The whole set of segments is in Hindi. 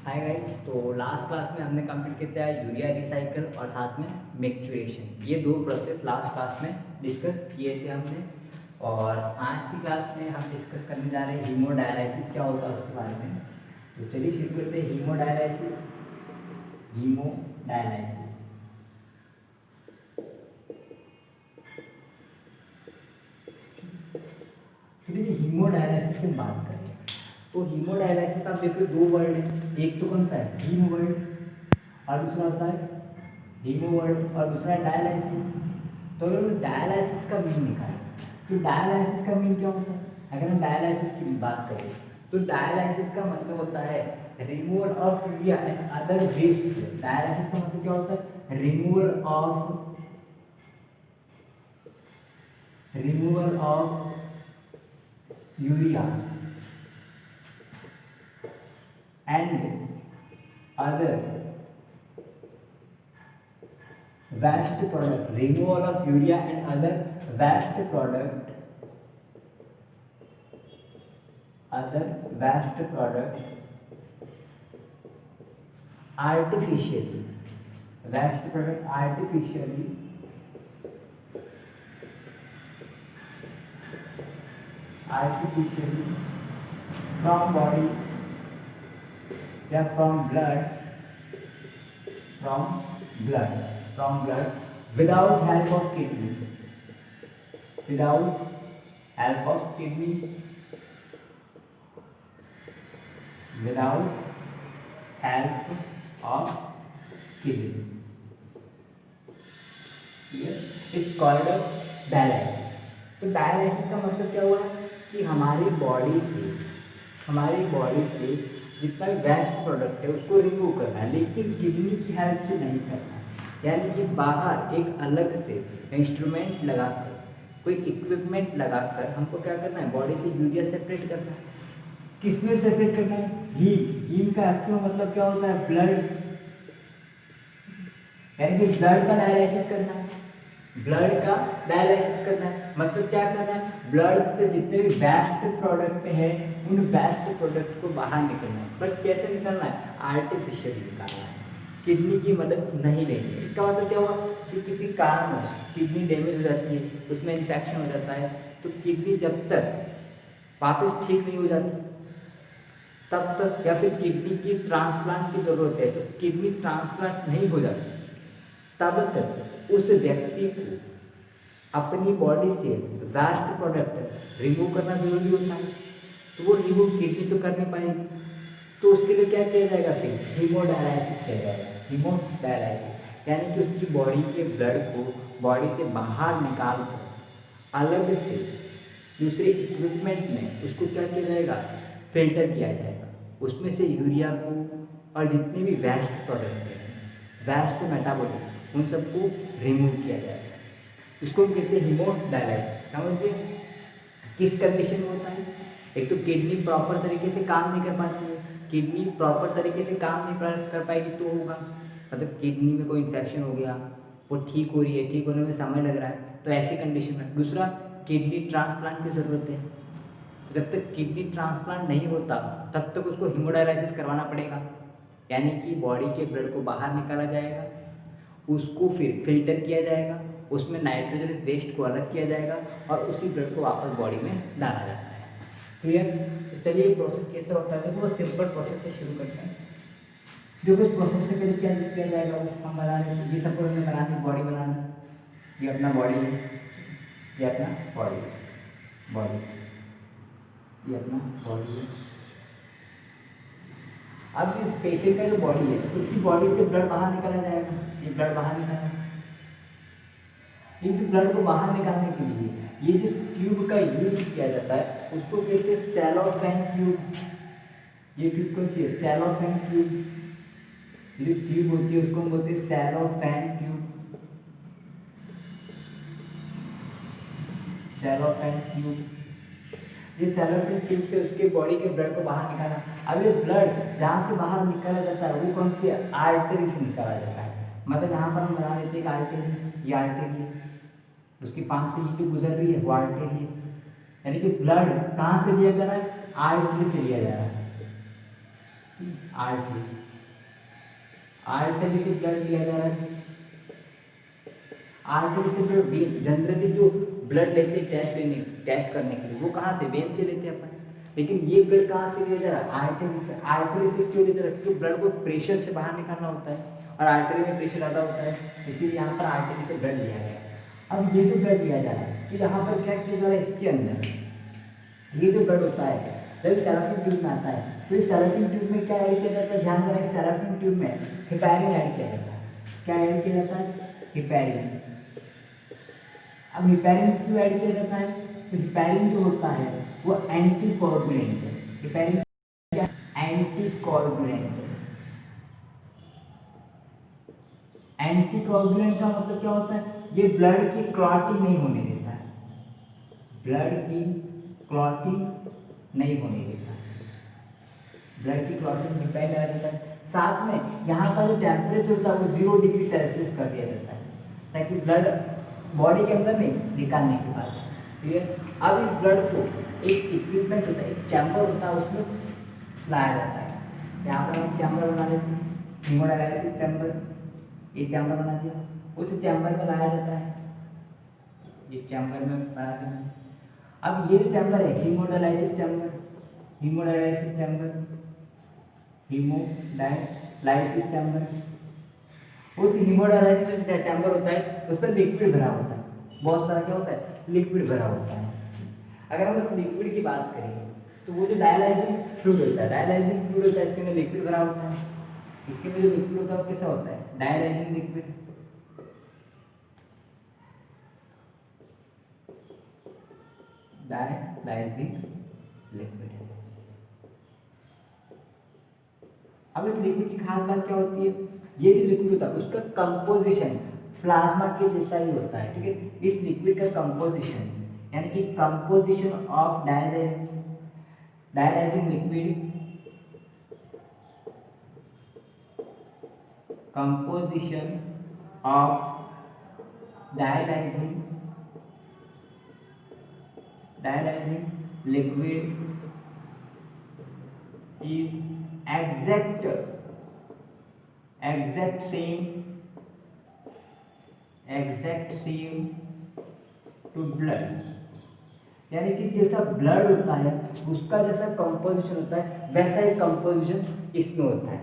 हाय गाइस, तो लास्ट क्लास में हमने कंप्लीट किया है यूरिया रिसाइकल और साथ में मैक्चुरेशन। ये दो प्रोसेस लास्ट क्लास में डिस्कस किए थे हमने। और आज की क्लास में हम डिस्कस करने जा रहे हैं हीमोडायलाइसिस क्या होता है उसके बारे में। तो चलिए शुरू करते हैं। हीमोडायलाइसिस चलिए हीमोडायलाइसिस की बात करें तो हीमोडायलाइसिस आप देखो दो वर्ड है। एक तो कौन सा है, हीम वर्ड, और दूसरा होता है हीमो वर्ड, और दूसरा है डायलाइसिस। तो डायलाइसिस का मीन निकालें तो डायलाइसिस का मीन क्या होता है। अगर हम डायलाइसिस की बात करें तो डायलाइसिस का मतलब होता है removal of urea and other waste. Dialysis का मतलब क्या होता है, removal of urea and other waste product, removal of urea and other waste product, artificially, from body या from blood without help of kidney, without help of kidney, without help of kidney. इस कॉल्ड डायलिसिस। तो डायलिसिस का मतलब क्या हुआ कि हमारी बॉडी से जितना भी वेस्ट प्रोडक्ट है उसको रिमूव करना है, लेकिन किडनी की हेल्प से नहीं करना है। यानी कि बाहर एक अलग से इंस्ट्रूमेंट लगाकर, कोई इक्विपमेंट लगाकर हमको क्या करना है, बॉडी से यूरिया सेपरेट करना है। किसमें सेपरेट करना है, हीम का एक्चुअल मतलब क्या होता है, ब्लड। यानी कि ब्लड का डायलिसिस करना है, मतलब क्या करना है, ब्लड से जितने भी वेस्ट प्रोडक्ट हैं उन वेस्ट प्रोडक्ट को बाहर निकलना है। बट कैसे निकलना है, आर्टिफिशियली निकालना है, किडनी की मदद नहीं लेनी है। इसका मतलब क्या हुआ कि किसी कारण किडनी डैमेज हो जाती है, उसमें इन्फेक्शन हो जाता है, तो किडनी जब तक वापस ठीक नहीं हो जाती तब तक, या फिर किडनी की ट्रांसप्लांट की जरूरत है तो किडनी ट्रांसप्लांट नहीं हो जाती तब तक उस व्यक्ति को अपनी बॉडी से वेस्ट प्रोडक्ट रिमूव करना जरूरी होता है। तो वो रिमूव किडनी तो कर नहीं पाएगी, तो उसके लिए क्या किया जाएगा, फिर हीमोडायलाइसिस किया जाएगा। यानी कि उसकी बॉडी के ब्लड को बॉडी से बाहर निकाल कर अलग से दूसरे इक्विपमेंट में उसको क्या किया जाएगा, फिल्टर किया जाएगा। उसमें से यूरिया को और जितने भी वेस्ट प्रोडक्ट हैं, वेस्ट मेटाबॉलिट, उन सबको रिमूव किया जाएगा। इसको हम कहते हैं हीमोडायलाइसिस। समझिए किस कंडीशन में होता है, एक तो किडनी प्रॉपर तरीके से काम नहीं कर पाती है, किडनी प्रॉपर तरीके से काम नहीं कर पाएगी तो होगा, मतलब किडनी में कोई इन्फेक्शन हो गया, वो ठीक हो रही है, ठीक होने में समय लग रहा है, तो ऐसी कंडीशन में। दूसरा, किडनी ट्रांसप्लांट की ज़रूरत है, तो जब तक किडनी ट्रांसप्लांट नहीं होता तब तक उसको हीमोडायलाइसिस करवाना पड़ेगा। यानी कि बॉडी के ब्लड को बाहर निकाला जाएगा, उसको फिर फिल्टर किया जाएगा, उसमें नाइट्रोजनस वेस्ट को अलग किया जाएगा और उसी ब्लड को वापस बॉडी में डाला जाता है। क्लियर। तो चलिए ये प्रोसेस कैसे होता है, देखो वो सिंपल प्रोसेस से शुरू करते हैं। जो कुछ प्रोसेस से पहले क्या किया जाएगा, वो हम बना रहे हैं। ये सपोज हमें बनानी बॉडी बनानी, ये अपना बॉडी है, ये अपना बॉडी है, ये अपना बॉडी है। अब इस पेशेंट का जो बॉडी है, उसकी बॉडी से ब्लड बाहर निकाला जाएगा। ये ब्लड बाहर निकालना, इस ब्लड को बाहर निकालने के लिए ये जिस ट्यूब का यूज किया जाता है उसको कहते हैं सेलोफेन ट्यूब। ये ट्यूब कौन सी है, सेलोफेन ट्यूब। ये ट्यूब होती है उसको हम बोलते हैं सेलोफेन ट्यूब, सेलोफेन ट्यूब। ये सेलोफेन ट्यूब से उसके बॉडी के ब्लड को बाहर निकाला। अब ये ब्लड जहाँ से बाहर निकाला जाता है वो कौन सी है, आर्टरी से निकाला जाता है। मतलब यहाँ पर हम बना लेते हैं आर्टरी, ये आर्टरी है, उसके पास से ये गुजर रही है, वो आर्टरी है। यानी कि ब्लड कहाँ से लिया जा रहा है, आर्टरी से लिया जा रहा है। आर्टरी, आर्टरी से ब्लड लिया जा रहा है। आर्टरी से जो जनरली जो ब्लड लेते हैं टेस्ट करने के लिए, वो कहाँ से, वेन से लेते हैं अपन। लेकिन ये ब्लड कहाँ से लिया जा रहा है, आर्टरी से। आर्टरी से क्यों लिया जा रहा है, क्योंकि ब्लड को प्रेशर से बाहर निकालना होता है और आर्टरी में प्रेशर ज़्यादा होता है, इसीलिए यहाँ पर आर्टरी से ब्लड लिया गया। अब ये जो ब्लड लिया जा रहा है, तो यहाँ पर क्या किया जा रहा है, इसके अंदर ये जो ब्लड होता है जब सेराफिन ट्यूब में आता है, तो इस सेराफिन ट्यूब में क्या ऐड किया जाता है, ध्यान देना, इस सेराफिन ट्यूब में हेपेरिन ऐड किया जाता है। क्या ऐड किया जाता है, हेपेरिन। अब हेपेरिन क्यों ऐड किया जाता है, तो हेपेरिन जो होता है वो एंटीकोगुलेंट है। हेपेरिन क्या, एंटीकोगुलेंट है। एंटीकोगुलेंट का मतलब क्या होता है, ये ब्लड की क्लॉटिंग नहीं होने देता है, ब्लड की क्लॉटिंग नहीं होने देता, ब्लड की क्लॉटिंग में पहले आ जाता है। साथ में यहाँ का जो टेम्परेचर होता है वो 0 डिग्री सेल्सियस कर दिया जाता है, ताकि ब्लड बॉडी के अंदर नहीं निकालने के बाद, क्लियर। अब इस ब्लड को एक इक्विपमेंट होता है, एक चैम्बर होता है, उसमें लाया जाता है। यहाँ पर हम चैम्बर बना देते हैं, हेमोडायलिसिस चैम्बर, ये चैम्बर बना दिया, उस चैम्बर में लाया जाता है, इस चैम्बर में बना देना। अब ये जो चैम्बर है, haemodialysis chamber, haemodialysis chamber, haemodialysis chamber, उस हीमोडायलिसिस चैम्बर होता है, उस पर लिक्विड भरा होता है, बहुत सारा क्या होता है, लिक्विड भरा होता है। अगर हम उस लिक्विड की बात करें तो वो जो डायलाइजिंग फ्लूइड होता है, डायलाइजिंग फ्लूइड होता है, इसके अंदर लिक्विड भरा होता है। इसके में जो लिक्विड होता है वो कैसा होता है, डायलाइजिंग लिक्विड, डायलाइजिंग लिक्विड। अब इस लिक्विड की खास बात क्या होती है, ये जो लिक्विड होता है उसका कंपोजिशन प्लाज्मा के जैसा ही होता है, ठीक है। इस लिक्विड का कंपोजिशन यानी कि composition of dialysing liquid, composition of dialysing liquid is exact same to blood, यानी कि जैसा ब्लड होता है उसका जैसा कंपोजिशन होता है वैसा ही कंपोजिशन इसमें होता है।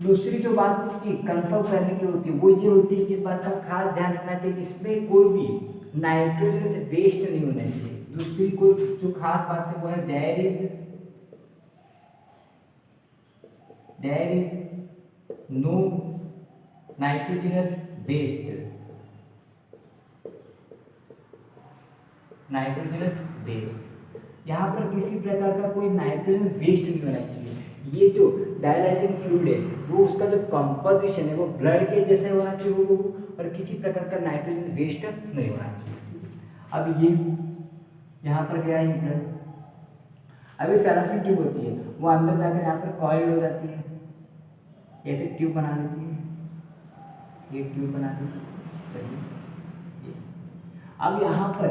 दूसरी जो बात इसकी कंफर्म करने की होती है वो ये होती है कि इस बात का खास ध्यान रखना चाहिए कि इसमें कोई भी नाइट्रोजन से वेस्ट नहीं होना चाहिए। दूसरी कोई जो खास बात है वो है there is no nitrogenous waste, nitrogenous waste, यहाँ पर किसी प्रकार का कोई नाइट्रोजन वेस्ट नहीं होना चाहिए। ये जो डायलाइजिंग फ्लूइड है वो उसका जो कंपोजिशन है वो ब्लड के जैसे होना चाहिए वो, और किसी प्रकार का नाइट्रोजन वेस्ट नहीं होना चाहिए। अब ये यहाँ पर क्या है ब्लड, अभी सेराफिन ट्यूब होती है वो अंदर जाकर यहाँ पर कॉइल्ड हो जाती है, ऐसे ट्यूब बना देती है, ये ट्यूब बना देती है। अब यहाँ पर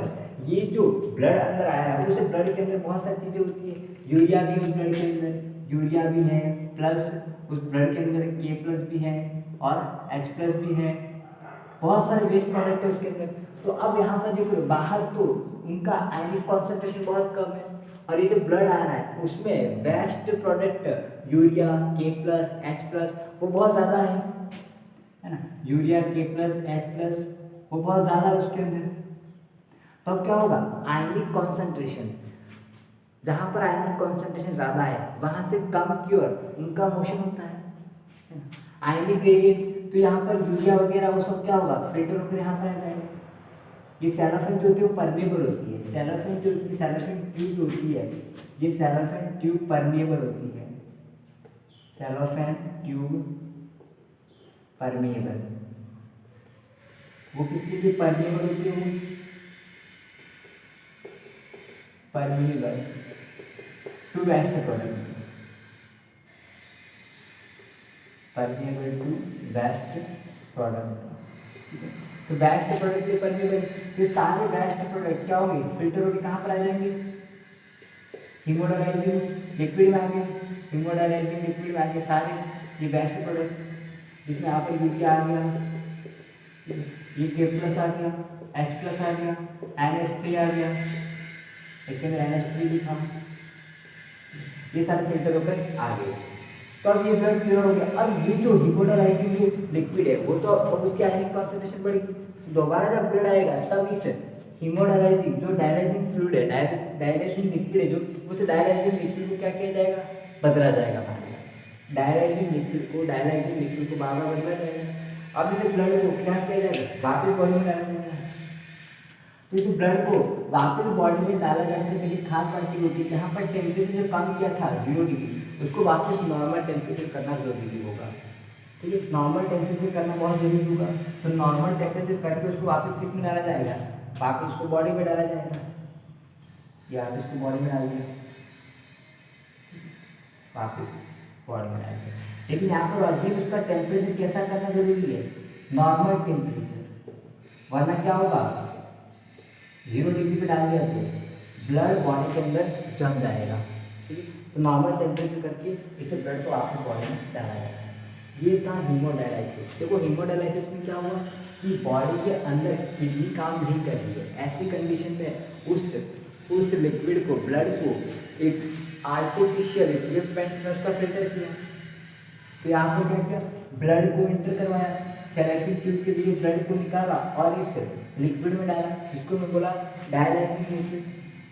ये जो ब्लड अंदर आया है उस ब्लड के अंदर बहुत सारी चीज़ें होती है, यूरिया भी उस ब्लड के अंदर, यूरिया भी है, प्लस उस ब्लड के अंदर K+ भी है और H+ भी है, बहुत सारे वेस्ट प्रोडक्ट है उसके अंदर। तो अब यहाँ पर देखो बाहर तो उनका आयनिक कॉन्सेंट्रेशन बहुत कम है, और ये जो ब्लड आ रहा है उसमें waste product urea K+ H+ वो बहुत ज़्यादा है ना, यूरिया K+ H+ वो बहुत ज़्यादा है उसके अंदर। तो अब क्या होगा, आयनिक कॉन्सेंट्रेशन, जहाँ पर आयनिक कॉन्सेंट्रेशन ज़्यादा है वहाँ से कम की ओर उनका मोशन होता है आयनिक ग्रेडियंट। तो यहाँ पर यूरिया वगैरह वो सब क्या होगा, फिल्टर होकर यहाँ पर आ जाएगा। ये सेलोफेन जो होती है वो परमेबल होती है, सेलोफेन जो होती है, सेलोफेन ट्यूब होती है, ये सेलोफेन ट्यूब परमेबल होती है, सेलोफेन ट्यूब परमेबल, वो किसके लिए परमेबल होती है, वो permeable to waste product, permeable to waste product. तो वेस्ट प्रोडक्ट के परमेबल, ये सारे वेस्ट प्रोडक्ट क्या होंगे, फिल्टर होकर कहाँ पर आ जाएंगे, हीमोडायलाइजिंग लिक्विड में आएंगे। हीमोडायलाइजिंग लिक्विड में आगे सारे ये बेस्ट प्रोडक्ट, जिसमें यहाँ पर यूरिया आ गया, ये के प्लस आ गया, एच प्लस आ गया, NH3 आ गया, इसके अंदर NH3 लिखा, ये सारे फिल्टर होकर आ गए। तो अब ये ब्लड क्लियर हो गया। अब ये जो हीमोडायलाइजिंग जो लिक्विड है वो तो अब उसकी आयनिक कॉन्सेंट्रेशन बढ़ेगी, तो दोबारा जब ब्लड आएगा तब इस हीमोडायलाइजिंग जो डायलाइजिंग फ्लूइड है, डायलाइजिंग लिक्विड है जो, उस डायलाइजिंग लिक्विड को क्या किया जाएगा, बदला जाएगा। डायलाइजिंग लिक्विड को बार बार बदला जाएगा। अब इसे ब्लड को क्या किया जाएगा, वापस बॉडी में डाला जाएगा। तो इस ब्लड को वापस बॉडी में डाला जाने से पहले खास बात ये होती है, जहाँ पर टेम्परेचर जो कम किया था 0 डिग्री, उसको वापस नॉर्मल टेम्परेचर करना जरूरी होगा। ठीक है, नॉर्मल टेम्परेचर करना बहुत जरूरी होगा। तो नॉर्मल टेम्परेचर करके उसको वापस किस में डाला जाएगा, वापस उसको बॉडी में डाला जाएगा, या आप इसको बॉडी में डाल दिया, वापस बॉडी में डाल दिया। लेकिन यहाँ पर अभी उसका टेम्परेचर कैसा करना जरूरी है, नॉर्मल टेम्परेचर, वरना क्या होगा 0 डिग्री पे डाल दिया तो ब्लड बॉडी के अंदर जम जाएगा। ठीक है, तो नॉर्मल टेम्परेचर करके इसे ब्लड को आपको बॉडी में डाला जाएगा। ये था हीमोडायलाइसिस। देखो हीमोडायलाइसिस में क्या हुआ कि बॉडी के अंदर किडनी काम नहीं कर रही है, ऐसी कंडीशन में उस लिक्विड को, ब्लड को एक आर्टिफिशियल इक्विपमेंट में उसका फिल्टर किया। तो यहाँ पर क्या किया, ब्लड को इंटर करवाया, सेलेक्टिव ट्यूब के लिए ब्लड को निकाला और इस लिक्विड में डाला, जिसको मैं बोला डायलाइजिंग लिक्विड।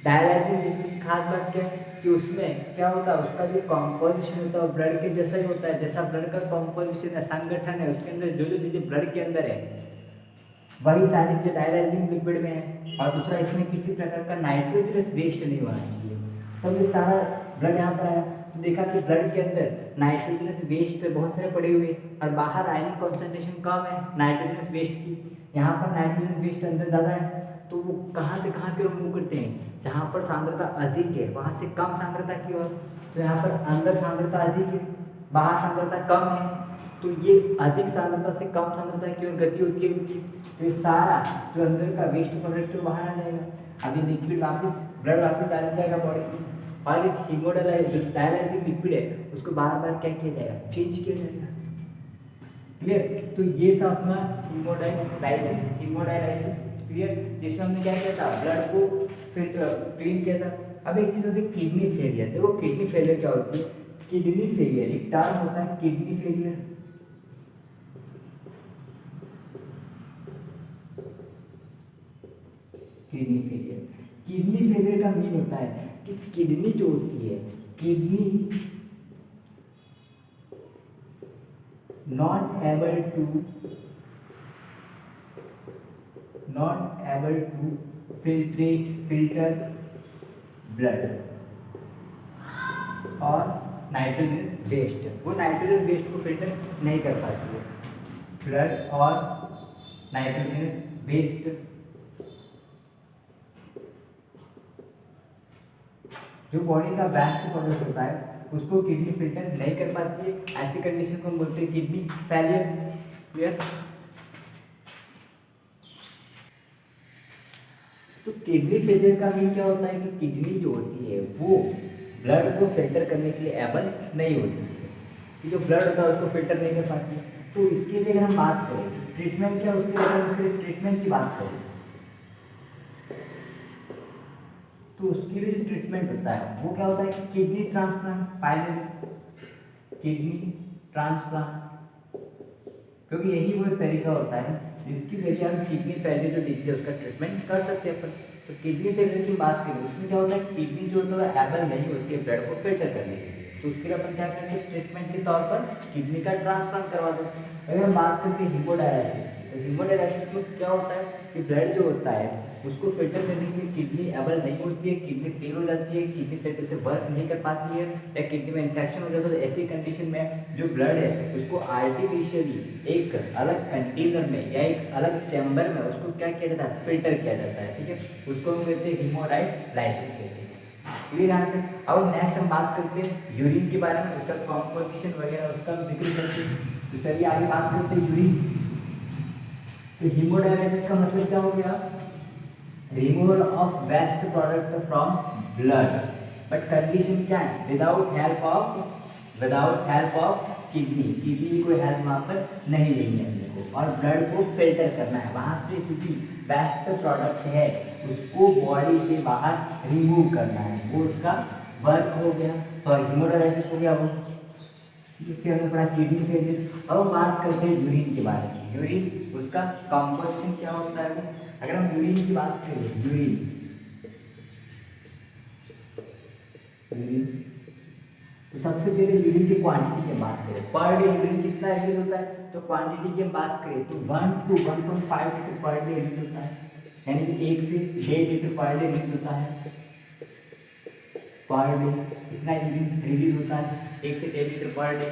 डायलाइजिंग लिक्विड की खास बात क्या है कि उसमें क्या होता है, उसका जो कॉम्पोजिशन होता है ब्लड के जैसा ही होता है, जैसा ब्लड का कॉम्पोजिशन है, संगठन है, उसके अंदर जो जो चीज़ें ब्लड के अंदर है वही सारी चीज़ें डायलाइजिंग लिक्विड में है। और दूसरा, इसमें किसी प्रकार का नाइट्रोजनस वेस्ट नहीं होना चाहिए। तो ये सारा ब्लड यहाँ पर आया तो देखा कि ब्लड के अंदर नाइट्रोजनस वेस्ट बहुत सारे पड़े हुए और बाहर आयनिक कॉन्सेंट्रेशन कम है नाइट्रोजनस वेस्ट की, यहाँ पर नाइट्रोजनस वेस्ट अंदर ज़्यादा है। तो वो कहाँ से कहाँ की ओर मूव करते हैं, जहाँ पर सांद्रता अधिक है वहाँ से कम सांद्रता की ओर। तो यहाँ पर अंदर सांद्रता अधिक है, बाहर सांद्रता कम है, तो ये अधिक सांद्रता से कम सांद्रता की ओर गति होती है उनकी। तो ये सारा जो अंदर का वेस्ट प्रोडक्ट है बाहर आ जाएगा। अभी लिक्विड वापस ब्लड वापस डाला जाएगा बॉडी में, और इस हीमोडायलाइजिंग लिक्विड है उसको बार बार क्या किया जाएगा, चेंज किया जाएगा। क्लियर। तो ये था अपना हीमोडायलाइसिस क्लियर, जिसमें हमने क्या किया था, ब्लड को फिल्टर क्लीन किया था। अब एक चीज़ होती है किडनी फेलियर। देखो किडनी फेलियर क्या होती है, किडनी फेलियर एक टर्म होता है, किडनी फेलियर। किडनी फेलियर का मीन होता है कि किडनी जो होती है, kidney not able to filter blood और नाइट्रोजन वेस्ट, वो नाइट्रोजन वेस्ट को फिल्टर नहीं कर पाती है। ब्लड और नाइट्रोजन वेस्ट जो बॉडी का वेस्ट प्रोडक्ट होता है उसको किडनी फिल्टर नहीं कर पाती है। ऐसी कंडीशन को हम बोलते हैं किडनी फेलियर। क्लियर। तो किडनी फेलियर का मीन क्या होता है कि किडनी जो होती है वो ब्लड को फिल्टर करने के लिए एबल नहीं होती है, कि जो ब्लड होता है उसको फिल्टर नहीं कर पाती है। तो इसके लिए अगर हम बात करें ट्रीटमेंट क्या, उसके ट्रीटमेंट की बात करें तो उसके लिए जो ट्रीटमेंट होता है वो क्या होता है, kidney transplant. Finally kidney transplant, क्योंकि यही वो तरीका होता है जिसकी जरिए हम किडनी फेलियर जो डिजीज है उसका ट्रीटमेंट कर सकते हैं अपन। तो किडनी फेलियर की बात करें उसमें क्या होता है, किडनी जो होता है एबल नहीं होती है ब्लड को फिल्टर करने के लिए, तो उसके लिए अपन क्या करते हैं, ट्रीटमेंट के तौर पर किडनी का ट्रांसप्लांट करवा देते हैं। अगर हम बात करते हैं हीमोडायलाइसिस, तो हीमोडायलाइसिस में क्या होता है कि ब्लड जो होता है उसको फिल्टर करने के लिए किडनी एबल नहीं होती है, किडनी फेल हो जाती है, किडनी सही से वर्क नहीं कर पाती है या किडनी में इन्फेक्शन हो जाता है। तो ऐसी कंडीशन में जो ब्लड है उसको आर्टिफिशियली एक अलग कंटेनर में या एक अलग चैम्बर में उसको क्या किया जाता है, फिल्टर किया जाता है। ठीक है, उसको हम कहते हैं हीमोडायलाइसिस कहते हैं। क्लियर यहाँ पे। अब नेक्स्ट हम बात करते हैं यूरिन के बारे में, उसका कॉम्पोजिशन वगैरह उसका जिक्र करते हैं। तो चलिए आगे बात करते हैं यूरिन। तो हीमोडायलाइसिस का मतलब क्या हो गया, removal of waste product from blood, but condition क्या है, without help of without help of kidney, kidney की कोई हेल्प वहाँ पर नहीं लेनी है अपने को, और ब्लड को फिल्टर करना है वहाँ से, क्योंकि वेस्ट प्रोडक्ट है उसको बॉडी से बाहर रिमूव करना है, वो उसका वर्क हो गया। तो हीमोडायलिसिस हो गया वो, जिससे हमने पढ़ा किडनी फेलियर। अब हम बात करते हैं यूरिन के बारे में। यूरिन उसका कंपोजिशन क्या होता है वो, अगर हम यूरिन की बात करें, यूरिन तो सबसे पहले यूरिन की क्वांटिटी की बात करें, पर डे यूरिन कितना रिलीज होता है, तो क्वांटिटी की बात करें तो 1 to 1.5 litre per day release होता है, यानी कि 1 से 1.5 लीटर पर डे रिलीज होता है। पर डे कितना यूरिन रिलीज होता है, 1 से 1.5 लीटर पर डे।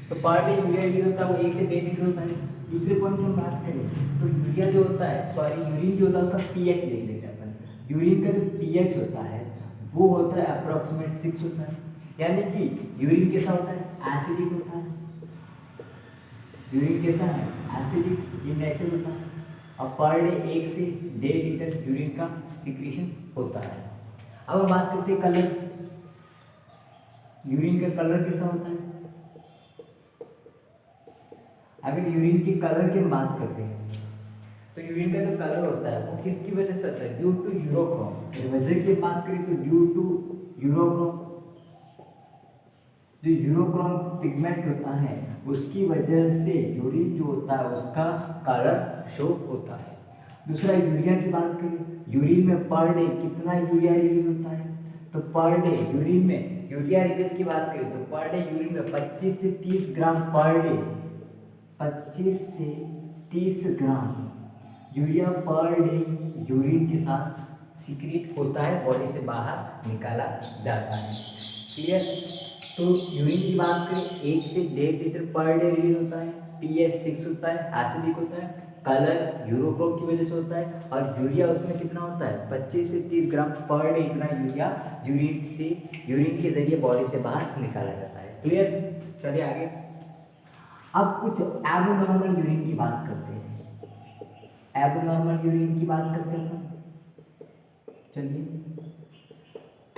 तो पर डे यूरिया रिलीज होता है वो 1 से 1.5 लीटर होता है। दूसरे पॉइंट की हम बात करें तो यूरिया जो होता है, सॉरी यूरिन जो होता है उसका पीएच देख लेते हैं अपन। यूरिन का जो पीएच होता है वो होता है अप्रोक्सीमेट 6 होता है, यानी कि यूरिन कैसा होता है, एसिडिक होता है। यूरिन कैसा है, एसिडिक इन नेचर होता है, और पर डे 1 से 1.5 लीटर यूरिन का सिक्रीशन होता है। अब हम बात करते हैं कलर, यूरिन का कलर कैसा होता है। अगर यूरिन के कलर की हम बात करते हैं तो यूरिन का जो कलर होता है वो किसकी वजह से होता है, ड्यू टू यूरोक्रोम। वजह की बात करें तो ड्यू टू यूरोक्रोम, जो यूरोक्रोम पिगमेंट होता है उसकी वजह से यूरिन जो होता है उसका कलर शो होता है। दूसरा यूरिया की बात करें, यूरिन में पर डे कितना यूरिया रिलीज होता है, तो पर डे यूरिन में यूरिया रिलीज की बात करें तो पर डे यूरिन में 25 से 30 ग्राम पर डे, 25 से 30 gram urea per day urine के साथ सीक्रेट होता है, बॉडी से बाहर निकाला जाता है। क्लियर। तो यूरिन की बात करें 1 से 1.5 लीटर पर डे रिलीज होता है, पीएच 6 होता है, एसिडिक होता है, कलर यूरोक्रोम की वजह से होता है, और यूरिया उसमें कितना होता है 25 से 30 ग्राम पर डे, इतना यूरिया यूरिन के जरिए बॉडी से बाहर निकाला जाता है। क्लियर। चलिए आगे, अब कुछ एबनॉर्मल यूरिन की बात करते हैं। एबनॉर्मल यूरिन की बात करते हैं, चलिए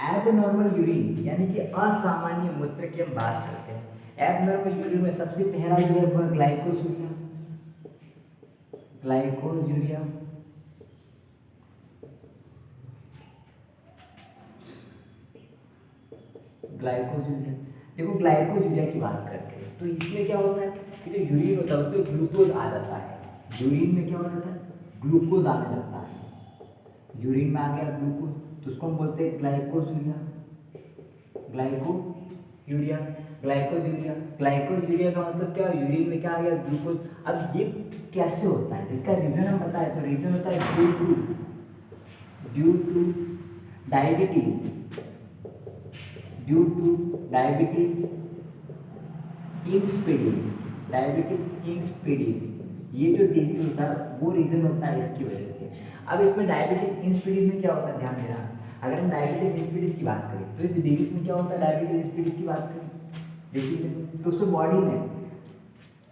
एबनॉर्मल यूरिन यानी कि असामान्य मूत्र की हम बात करते हैं। एबनॉर्मल यूरिन में सबसे पहला जो है वो ग्लाइकोसूरिया, ग्लाइकोसूरिया, ग्लाइकोसूरिया। देखो ग्लाइकोसूरिया की बात करते हैं तो इसमें क्या होता है कि जो यूरिन होता है उसमें ग्लूकोज आ जाता है। यूरिन में क्या हो जाता है, ग्लूकोज आने लगता है। यूरिन में आ गया ग्लूकोज तो उसको हम बोलते हैं ग्लाइकोसूरिया, ग्लाइकोयूरिया, ग्लाइकोयूरिया। ग्लाइकोयूरिया का मतलब क्या, यूरिन में क्या आ गया, ग्लूकोज। अब ये कैसे होता है, इसका रीजन हम बताएं तो रीजन होता है due to diabetes, due to diabetes insipidus, diabetes insipidus. ये जो डिजीज होता है वो रीजन होता है इसकी वजह से। अब इसमें डायबिटीज इंस्पिडिस में क्या होता है, ध्यान देना, अगर हम डायबिटीज इंस्पिडिस की बात करें तो इस डिजीज में क्या होता है, डायबिटीज इंस्पिडिस की बात करें देखिए तो उसमें बॉडी में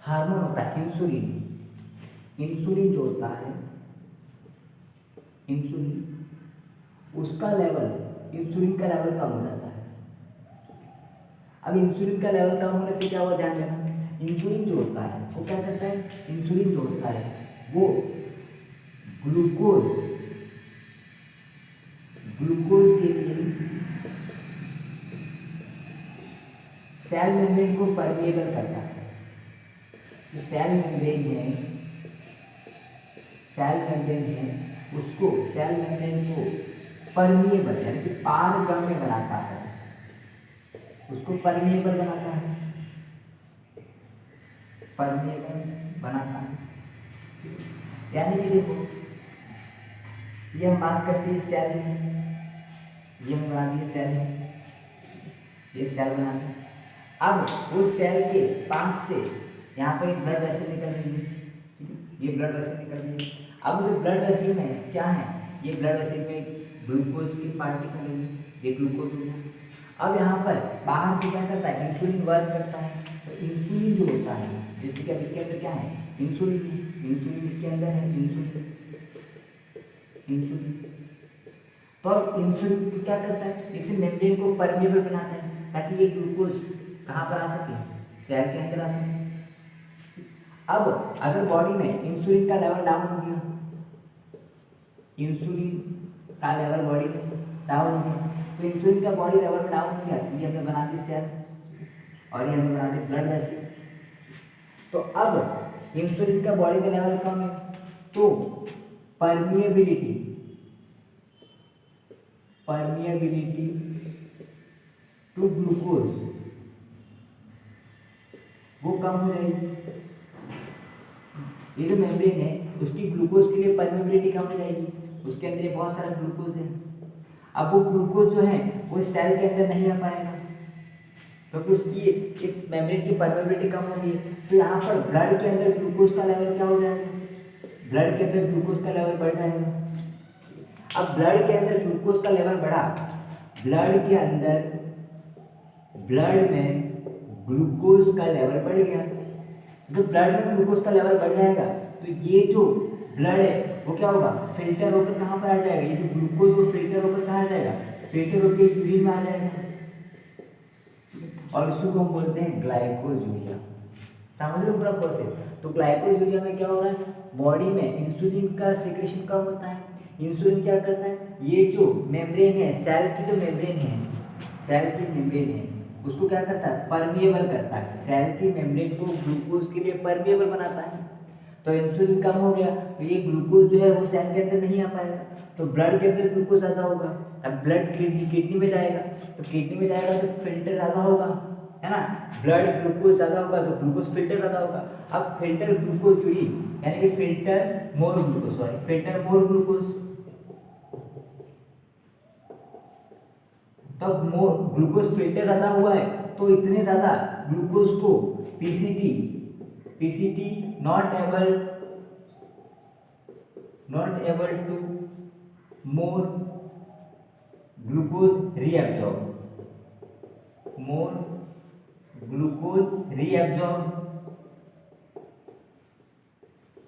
हार्मोन होता है इंसुलिन। इंसुलिन जो होता है, इंसुलिन उसका लेवल, इंसुलिन का लेवल कम हो जाता है। अब इंसुलिन का लेवल कम होने से क्या हुआ, ध्यान देना, इंसुलिन जो होता है वो क्या करता है, इंसुलिन जो होता है वो ग्लूकोज के लिए सेल मेम्ब्रेन को परमेबल करता है। जो सेल मेम्ब्रेन है उसको, सेल मेम्ब्रेन को परमेबल यानी कि पारगम्य बनाता है, उसको परमेबल बनाता है, परमेबल बनाता है। यानी कि देखो ये हम बात करते हैं सेल में, ये हम बना दिए सेल में, ये सेल बना दिया। अब उस सेल के पास से यहाँ पर एक ब्लड वेसल निकल रही है, ठीक है, ये ब्लड वेसल निकल रही है। अब उस ब्लड वेसल में क्या है, ये ब्लड वेसल में ग्लूकोज की पार्टिकल है, ये ग्लूकोज हो गया। अब यहाँ पर बाहर से क्या करता है, इंसुलिन वर्क करता है। तो इंसुलिन जो होता है, जैसे कि अब इसके अंदर क्या है, इंसुलिन है, इंसुलिन इसके अंदर है, इंसुलिन। तो अब इंसुलिन क्या करता है, इस मेम्ब्रेन को परमेबल बनाता है ताकि ये ग्लूकोज कहाँ पर आ सके, सेल के अंदर आ सके। अब अगर बॉडी में इंसुलिन का लेवल डाउन हो गया, इंसुलिन का लेवल बॉडी में डाउन हो गया, तो इंसुलिन का बॉडी लेवल डाउन हो गया, ये हमें बना दी सेल और ये हमें बना दी ब्लड वेसल। तो अब इंसुलिन का बॉडी का लेवल कम है तो परमिएबिलिटी टू ग्लूकोज वो कम हो जाएगी। ये जो मेम्ब्रेन है उसकी ग्लूकोज के लिए परमिएबिलिटी कम हो जाएगी, उसके अंदर बहुत सारा ग्लूकोज है। अब वो ग्लूकोज जो है वो सेल के अंदर नहीं आ पाएगा क्योंकि उसकी इस मेम्ब्रेन की परमिएबिलिटी कम होगी। तो यहाँ पर ब्लड के अंदर ग्लूकोज का लेवल क्या हो जाएगा, ब्लड के अंदर ग्लूकोज का लेवल बढ़ जाएगा। अब ब्लड के अंदर ग्लूकोज का लेवल बढ़ा, ब्लड के अंदर ब्लड में ग्लूकोज का लेवल बढ़ गया। जब ब्लड में ग्लूकोज का लेवल बढ़ जाएगा तो ये जो ब्लड है वो क्या होगा, फिल्टर होकर कहाँ पर आ जाएगा, ये जो ग्लूकोज वो फिल्टर होकर कहाँ आ जाएगा, फिल्टर होकर यूरिन में आ जाएगा और उसको हम बोलते हैं ग्लाइकोजूरिया। समझ लो पूरा प्रोसेस। तो ग्लाइकोजूरिया में क्या हो रहा है, बॉडी में इंसुलिन का सिक्रेशन कम होता है। इंसुलिन क्या करता है, ये जो मेम्ब्रेन है, सेल की जो मेम्ब्रेन है, सेल की मेम्ब्रेन है उसको क्या करता है, परमिएबल करता है। सेल की मेम्ब्रेन को ग्लूकोज के लिए परमिएबल बनाता है। तो इंसुलिन कम हो गया तो ये ग्लूकोज जो है वो सेल के अंदर नहीं आ पाएगा, तो ब्लड के अंदर ग्लूकोज ज़्यादा होगा। अब ब्लड किडनी में जाएगा, तो किडनी में जाएगा तो फिल्टर ज़्यादा होगा, है ना। ब्लड ग्लूकोज ज़्यादा होगा तो ग्लूकोज फिल्टर ज़्यादा होगा। अब फिल्टर ग्लूकोज यूरिन यानी कि फिल्टर मोर ग्लूकोज, तब मोर ग्लूकोज फिल्टर ज़्यादा हुआ है तो इतने ज़्यादा ग्लूकोज को PCT not able to more glucose reabsorb.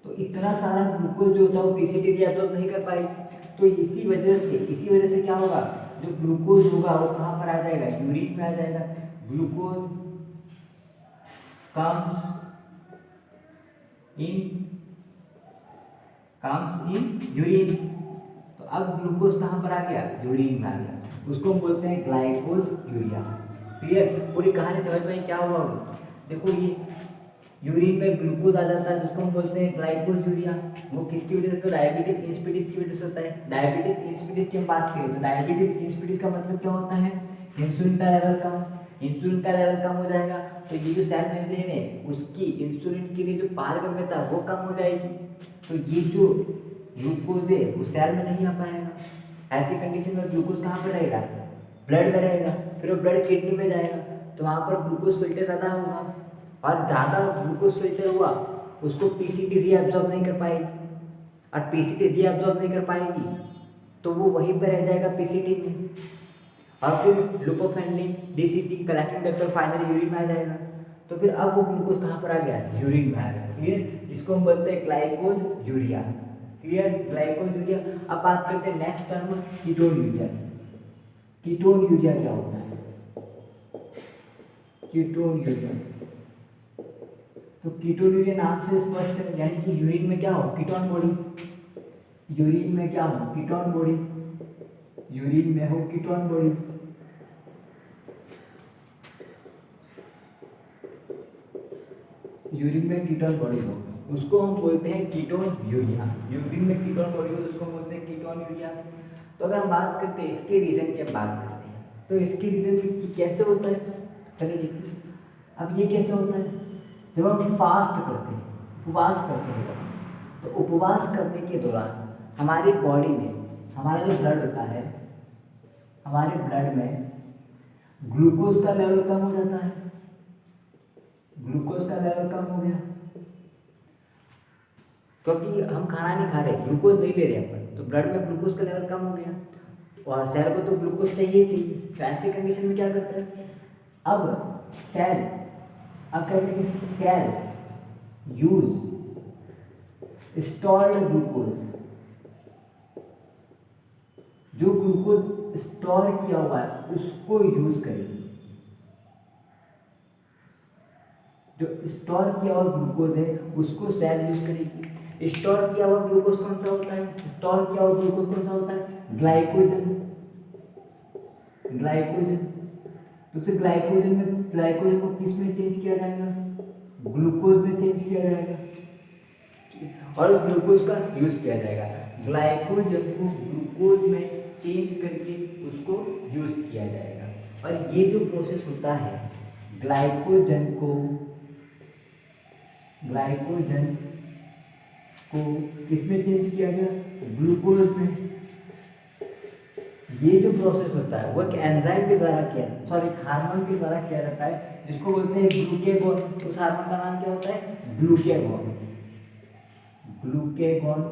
तो इतना सारा ग्लूकोज जो होता है वो पीसीटी रीअब्जॉर्ब नहीं कर पाई। तो इसी वजह से क्या होगा, जो ग्लूकोज होगा वो कहाँ पर आ जाएगा, यूरिन में आ जाएगा। Glucose comes in urine. तो अब ग्लूकोज कहाँ पर आ गया, यूरिन में आ गया, उसको हम बोलते हैं ग्लाइकोज यूरिया। क्लियर, पूरी कहानी समझ में क्या हुआ। देखो ये यूरिन में ग्लूकोज आ जाता है जिसको हम बोलते हैं ग्लाइकोज यूरिया। वो किसकी वजह से, तो डायबिटिक इंसिपिडिस की वजह से होता है। डायबिटिक इंसिपिडिस की हम बात करें तो डायबिटिक इंसिपिडिस का मतलब क्या होता है, इंसुलिन का लेवल कम हो जाएगा तो ये जो सेल मेम्ब्रेन है उसकी इंसुलिन के लिए जो पारगम्यता वो कम हो जाएगी। तो ये जो ग्लूकोज है वो सेल में नहीं आ पाएगा। ऐसी कंडीशन में ग्लूकोज कहाँ पर रहेगा, ब्लड में रहेगा। फिर वो ब्लड किडनी में जाएगा तो वहाँ पर ग्लूकोज फिल्टर ज़्यादा होगा और ज़्यादा ग्लूकोज फिल्टर हुआ उसको पीसीटी रीअब्जॉर्ब नहीं कर पाएगी, और पीसीटी रीअब्जॉर्ब नहीं कर पाएगी तो वो वहीं पर रह जाएगा पीसीटी में, और फिर loop of Henle DCT collecting factor finally urine में आ जाएगा। तो फिर अब वो ग्लूकोज कहाँ पर आ गया, यूरिन में आ गया। क्लियर, इसको हम बोलते हैं glycosuria. Clear, glycosuria. अब बात करते हैं next term ketonuria. Ketonuria क्या होता है, कीटोन यूरिया। तो कीटोन यूरिया नाम से स्पष्ट है, यानी कि यूरिन में क्या हो, कीटोन बॉडी, यूरिन में क्या हो, कीटोन बॉडी, यूरिन में हो कीटोन बॉडी। यूरिन में कीटोन बॉडी हो उसको हम बोलते हैं कीटोन यूरिया। यूरिन में कीटोन बॉडी हो उसको हम बोलते हैं कीटोन यूरिया। तो अगर हम बात करते हैं इसके रीजन की, बात करते हैं तो इसके रीजन कैसे होता है, चलिए देखिए। अब ये कैसे होता है, जब हम फास्ट करते हैं, उपवास करते हैं, तो उपवास करने के दौरान हमारी बॉडी में हमारा जो ब्लड होता है, हमारे ब्लड में ग्लूकोज का लेवल कम हो जाता है। ग्लूकोज का लेवल कम हो गया क्योंकि हम खाना नहीं खा रहे, ग्लूकोज नहीं ले रहे अपन, तो ब्लड में ग्लूकोज का लेवल कम हो गया और सेल को तो ग्लूकोज चाहिए। तो ऐसी कंडीशन में क्या करता है, अब सेल, अब कहते हैं कि सेल यूज स्टोर्ड ग्लूकोज जो ग्लूकोज स्टोर किया हुआ है उसको यूज करेगी। जो स्टोर किया हुआ ग्लूकोज है उसको सेल यूज करेगी। स्टोर किया हुआ ग्लूकोज कौन सा होता है? स्टोर किया हुआ ग्लूकोज कौन सा होता है? ग्लाइकोजन। ग्लाइकोजन तो फिर ग्लाइकोजन को किस में चेंज किया जाएगा? ग्लूकोज में चेंज किया जाएगा और उस ग्लूकोज का यूज किया जाएगा। ग्लाइकोजन को ग्लूकोज में चेंज करके उसको यूज किया जाएगा। और ये जो प्रोसेस होता है ग्लाइकोजन को किसमें चेंज किया गया? ग्लूकोज में। ये जो प्रोसेस होता है वो एक एंजाइम के द्वारा हार्मोन के द्वारा किया जाता है जिसको बोलते हैं ग्लूकेगॉन। उस हार्मोन का नाम क्या होता है? ग्लूकेगॉन।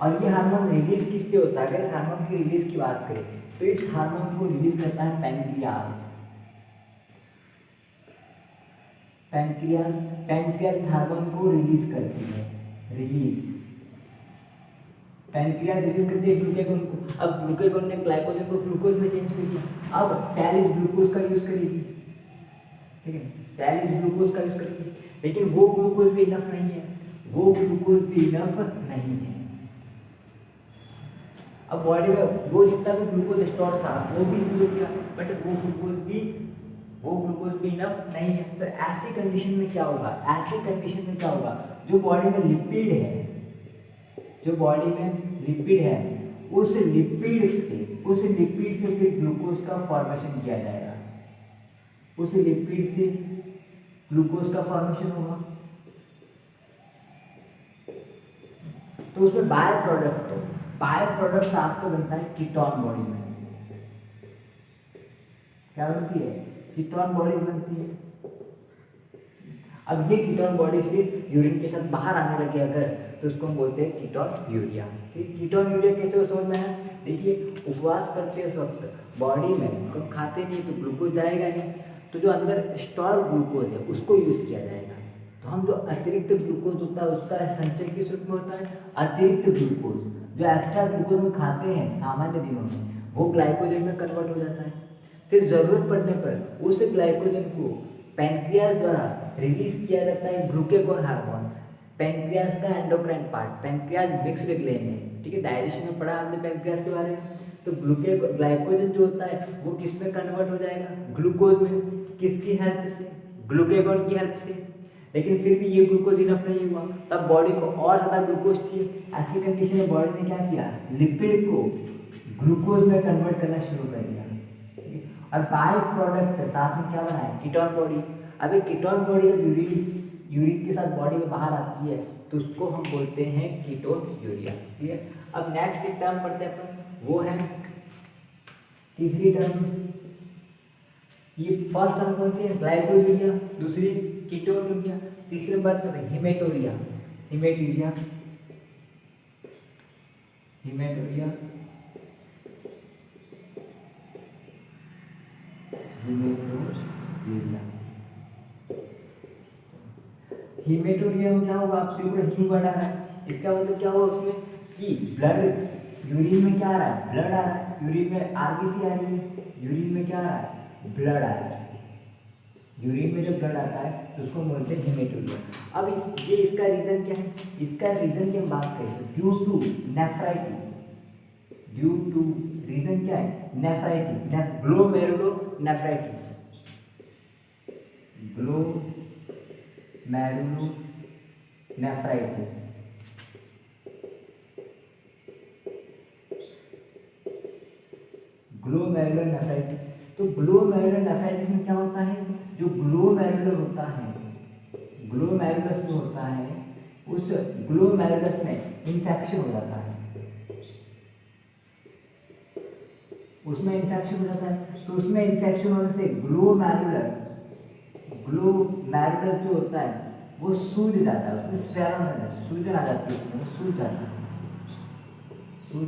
और ये हार्मोन रिलीज किससे होता है? अगर इस हार्मोन की रिलीज की बात करें तो इस हार्मोन को रिलीज करता है पैंक्रियाज। पैंक्रियाज हार्मोन को रिलीज करती है। पैंक्रियाज रिलीज करती है ग्लूकेगॉन को। अब ग्लूकेगॉन ने ग्लाइकोजन को ग्लूकोज में चेंज कर दिया। अब सेल इस ग्लूकोज का यूज करेगी, ठीक है, सेल इस ग्लूकोज का यूज करेगी। लेकिन वो ग्लूकोज भी इनफ नहीं है। अब बॉडी में वो जितना भी ग्लूकोज स्टोर था वो भी यूज हो गया, बट वो ग्लूकोज भी इनफ नहीं है। तो ऐसी कंडीशन में क्या होगा? जो बॉडी में लिपिड है उस लिपिड से फिर ग्लूकोज का फॉर्मेशन किया जाएगा। उस लिपिड से ग्लूकोज का फॉर्मेशन होगा तो उसमें बाय प्रोडक्ट आपको बनता है कीटोन। बॉडी में क्या बनती है? कीटोन बॉडी बनती है। अब ये कीटोन बॉडी से यूरिन के साथ बाहर आने लगे अगर तो उसको हम बोलते हैं कीटोन यूरिया। ठीक, कीटोन यूरिया कैसे समझ में है? देखिए, उपवास करते उस वक्त बॉडी में कब खाते नहीं तो ग्लूकोज जाएगा नहीं, तो जो अंदर स्टोर ग्लूकोज है उसको यूज किया जाएगा। तो हम जो अतिरिक्त ग्लूकोज होता है उसका संचय किस रूप में होता है? अतिरिक्त ग्लूकोज। जो एक्स्ट्रा ग्लूकोज हम खाते हैं सामान्य दिनों में वो ग्लाइकोजन में कन्वर्ट हो जाता है। फिर जरूरत पड़ने पर उस ग्लाइकोजन को पैंक्रियाज द्वारा रिलीज किया जाता है ग्लूकेगॉन हार्मोन। पैंक्रियाज का endocrine part, pancreas mixed gland है, ठीक है, डाइजेशन में पढ़ा हमने पैंक्रियाज के बारे में। तो ग्लाइकोजन जो होता है वो किस में कन्वर्ट हो जाएगा? ग्लूकोज में। किसकी हेल्प से? ग्लूकेगॉन की हेल्प से। लेकिन फिर भी ये ग्लूकोज इनफ नहीं हुआ, तब बॉडी को और ज़्यादा ग्लूकोज चाहिए। ऐसी कंडीशन में बॉडी ने क्या किया? लिपिड को ग्लूकोज में कन्वर्ट करना शुरू कर दिया। और बाय प्रोडक्ट साथ में क्या बना है? Ketone body. अभी कीटोन बॉडी जब यूरिन के साथ बॉडी में बाहर आती है तो उसको हम बोलते हैं कीटोन यूरिया। ठीक है, अब नेक्स्ट एक टर्म पढ़ते हैं अपन, वो है तीसरी टर्म। ये फर्स्ट टर्म कौन सी है? ग्लाइकोयूरिया, दूसरी कीटोन यूरिया, तीसरी बात करते हैं हेमेटोरिया। हीमेटोरिया में क्या होगा? आपके ऊपर हीम बढ़ा रहा है, इसका मतलब क्या होगा उसमें कि ब्लड, यूरिन में क्या आ रहा है? ब्लड आ रहा है। यूरिन में आरबीसी आ रही है, यूरिन में क्या आ रहा है? ब्लड आ रहा है। यूरिन में जब ब्लड आता है तो उसको बोलते हैं हीमेटोरिया। अब इसका रीजन क्या है? इसका रीजन की हम बात करें ड्यू टू नेफ्राइटिस। रीजन क्या है? Nephritis, glomerulonephritis. ग्लोमेरुलोनेफ्राइटिस। तो ग्लोमेरुलोनेफ्राइटिस में क्या होता है? जो ग्लोमेरुलस जो होता है उस ग्लोमेरुलस में इंफेक्शन हो जाता है, उसमें इंफेक्शन हो जाता है। तो उसमें इंफेक्शन होने से ग्लोमेरुलस जो होता है वो सूज जाता है, उसमें स्वैलन सूजन आ जाती है, उसमें सूज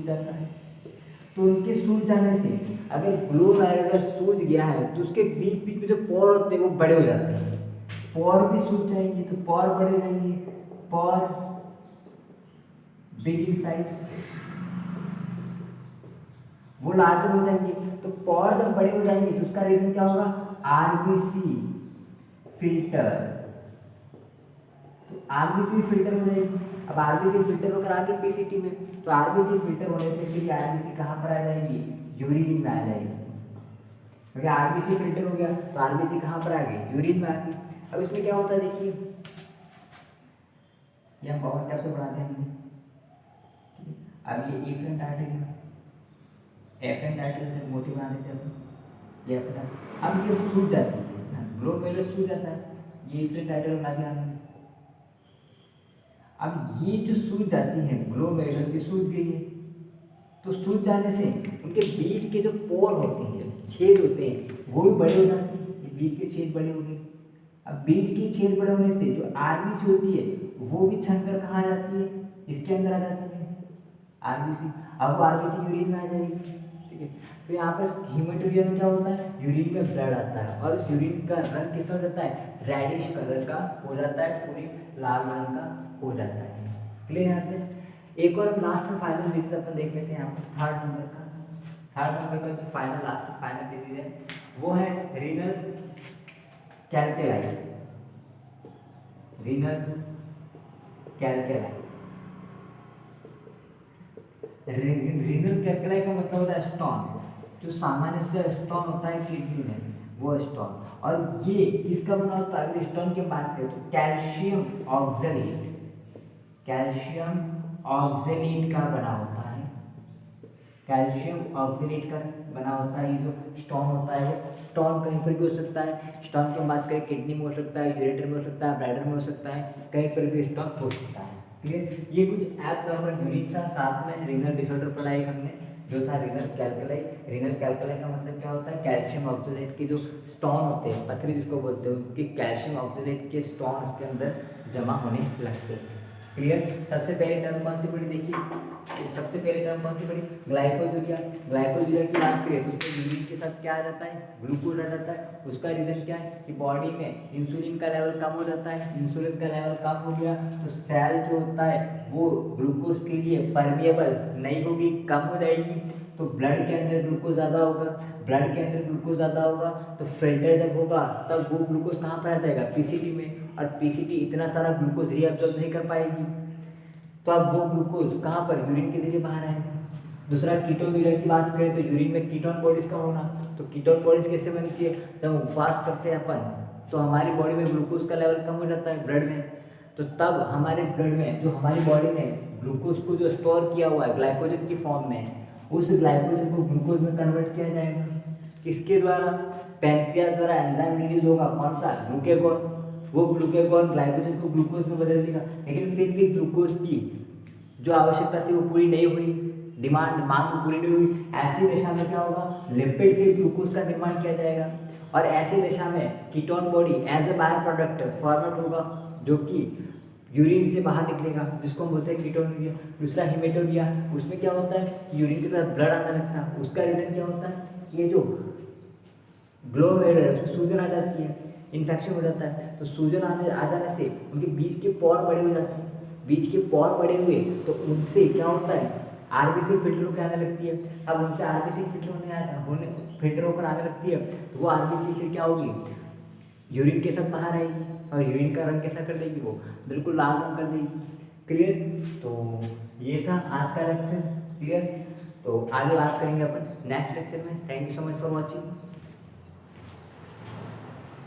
जाता है। तो उनके सूज जाने से अगर ग्लोमेरुलस सूज गया है तो उसके बीच बीच में जो पोर होते हैं वो बड़े हो जाते हैं। पोर भी सूज जाएंगे तो पोर बड़े रहेंगे, पोर बिग इन साइज, वो लार्जर हो जाएंगे। तो पॉर जब बड़े हो जाएंगे तो उसका रीजन क्या होगा, आरबीसी फिल्टर। तो आरबीसी फिल्टर हो जाएगी। अब आरबीसी फिल्टर होकर आगे पीसीटी में, तो आरबीसी फिल्टर होने से फिर आरबीसी कहाँ पर आ जाएगी, यूरिन में आ जाएगी, क्योंकि आरबीसी फिल्टर हो गया तो आरबीसी कहाँ पर आ गई, यूरिन में आ गई। अब इसमें क्या होता है देखिए, ये हम पावर कैसे बढ़ाते हैं। अब ये एफएन आर्टिकल, एफएन आर्टिकल से मोटी बना देते हैं ये एफएन। अब ये सूख जाती है, ग्लोमेरुलस सूख जाता है, ये एफएन आर्टिकल बना दिया हमने। अब ये जो सूज जाती है ग्लोमेरुलस, ये सूज गई है, तो सूज जाने से उनके बीच के जो पोर होते हैं, छेद होते हैं, वो भी बड़े हो जाते हैं। ये बीच के छेद बड़े हो गए। अब बीच के छेद बड़े होने से जो आरबीसी होती है वो भी छन कर कहाँ आ जाती है, इसके अंदर आ जाती है आरबीसी। अब वो आरबीसी यूरिन में आ जाएगी, ठीक है। तो यहाँ पर हीमेटोरिया में क्या होता है, यूरिन में ब्लड आता है और इस यूरिन का रंग कितना हो जाता है, रेडिश कलर का हो जाता है, पूरी लाल रंग का हो जाता है। क्लियर यहाँ पे। एक और लास्ट में फाइनल डिजीज अपन देख लेते हैं यहाँ पर, थर्ड नंबर का। थर्ड नंबर का जो फाइनल डिजीज है वो है रीनल कैल्केलाई। रीनल कैल्केलाई, रीनल कैल्केलाई का मतलब होता है स्टोन, जो सामान्य स्टोन होता है किडनी में, वो स्टोन। और ये किसका बना होता है, अगर स्टोन की बात करें तो कैल्शियम ऑक्सलेट, कैल्शियम ऑक्सलेट का बना होता है, कैल्शियम ऑक्सलेट का बना होता है। ये जो स्टोन होता है वो स्टोन कहीं पर भी हो सकता है। स्टोन की बात करें किडनी में हो सकता है, यूरेटर में हो सकता है, ब्लैडर में हो सकता है, कहीं पर भी स्टोन हो सकता है। क्लियर। ये कुछ एबनॉर्मल यूरिन था, साथ में रीनल डिसऑर्डर पढ़ाई हमने जो था रीनल कैल्कुलाई। रीनल कैल्कुलाई का मतलब क्या होता है, कैल्शियम ऑक्सलेट के जो स्टोन होते हैं, पथरी जिसको बोलते हैं, उनके कैल्शियम ऑक्सलेट के स्टोन उसके अंदर जमा होने लगते हैं। क्लियर। सबसे पहली टर्म कौन सी पढ़ी देखिए, सबसे पहली टर्म कौन सी पढ़ी, ग्लाइकोजुरिया। ग्लाइकोजुरिया की बात करें तो उसमें यूरिन के साथ क्या आ जाता है, ग्लूकोज आ जाता है। उसका रीजन क्या है कि बॉडी में इंसुलिन का लेवल कम हो जाता है। इंसुलिन का लेवल कम हो गया तो सेल जो होता है वो ग्लूकोज के लिए परमिएबल नहीं होगी, कम हो जाएगी। तो ब्लड के अंदर ग्लूकोज ज़्यादा होगा, ब्लड के अंदर ग्लूकोज ज़्यादा होगा तो फिल्टर जब होगा तब वो ग्लूकोज कहाँ पर आ जाएगा, पीसीटी में। और पीसीटी इतना सारा ग्लूकोज रीअब्जॉर्ब नहीं कर पाएगी, तो अब वो ग्लूकोज कहाँ पर, यूरिन के जरिए बाहर आएगा। दूसरा कीटोन्यूरिया की बात करें तो यूरिन में कीटोन बॉडीज का होना। तो कीटोन बॉडीज कैसे बनती है, जब उपवास करते हैं अपन तो हमारी बॉडी में ग्लूकोज का लेवल कम हो जाता है ब्लड में, तो तब हमारे ब्लड में जो हमारी बॉडी ने ग्लूकोज को जो स्टोर किया हुआ है ग्लाइकोजन की फॉर्म में, उस ग्लाइकोजन को ग्लूकोज में कन्वर्ट किया जाएगा। किसके द्वारा, पैनक्रियाज द्वारा एंजाइम रिलीज होगा, कौन सा, ग्लूकेगॉन। वो ग्लूकेगॉन ग्लाइकोजन को ग्लूकोज में बदल देगा। लेकिन फिर भी ग्लूकोज की जो आवश्यकता थी वो पूरी नहीं हुई, डिमांड मांग पूरी नहीं हुई। ऐसी दशा में क्या होगा, लिपिड से ग्लूकोज का निर्माण किया जाएगा और ऐसी दशा में ketone body as a by product format होगा जो कि यूरिन से बाहर निकलेगा, जिसको हम बोलते हैं कीटोन्यूरिया। दूसरा हीमेटोरिया, उसमें क्या होता है, यूरिन के साथ ब्लड आने लगता है। उसका रीजन क्या होता है कि ये जो ग्लोमेरुलस उसमें सूजन आ जाती है, इन्फेक्शन हो जाता है। तो सूजन आ जाने से उनके बीच के पोर बड़े हो जाते हैं। बीच के पोर बड़े हुए तो उनसे क्या होता है, आरबीसी फिल्टर होकर आने लगती है। अब उनसे आरबीसी फिल्टर होकर आने लगती है तो वो आरबीसी फिर क्या होगी, यूरिन के साथ बाहर आएगी और यूरिन का रंग कैसा कर देगी, वो बिल्कुल लाल रंग कर देगी। क्लियर। तो ये था आज का लेक्चर। क्लियर। तो आगे बात करेंगे अपन नेक्स्ट लेक्चर में। Thank you so much for watching.